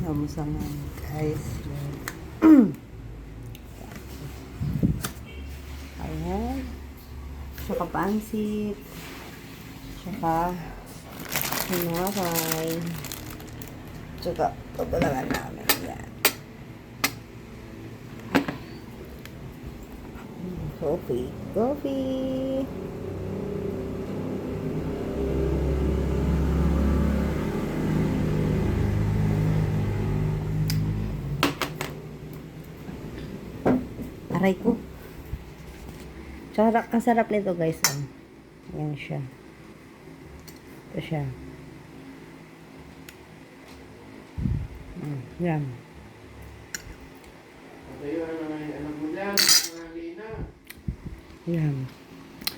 Hamusangan, guys. Ayan. Tsaka pansit. Tsaka hinapay. Tsaka pagbalangan namin. Ayan. Coffee. Coffee. Aray ko. Sarap, ang sarap nito guys. Ayan siya. Ito siya. Yan. Yan.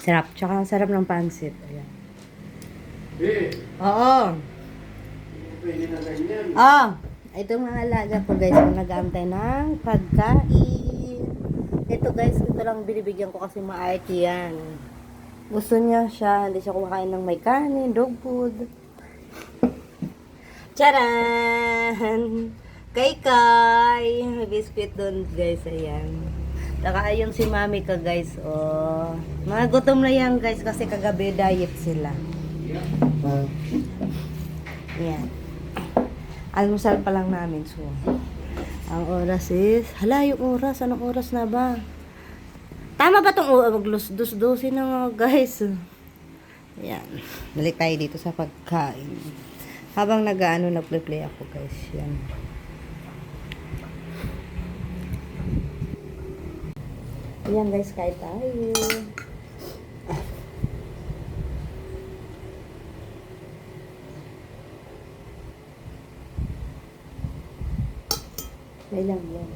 Sarap. Tsaka ang sarap ng pansit. Ayan. Oo. Pwede na ganyan. Ito mga alaga ko guys. Nag-aantay ng pagkain. Ito guys, ito lang binibigyan ko kasi ma-IT yan. Gusto niya siya, hindi siya kumakain ng may kanin, dog food. Charan! Kay! May biscuit doon guys, ayan. Saka ayun si mami ka guys, oh. Mga gutom na yan guys kasi kagabi diet sila. Ayan. Almusal pa lang namin, so. Ang oras is, hala yung oras, anong oras na ba? Tama ba itong mag-12 na mga guys? Ayan, balik tayo dito sa pagkain. Habang nag-play ako guys, yan. Ayan guys, kain tayo. May lang yan.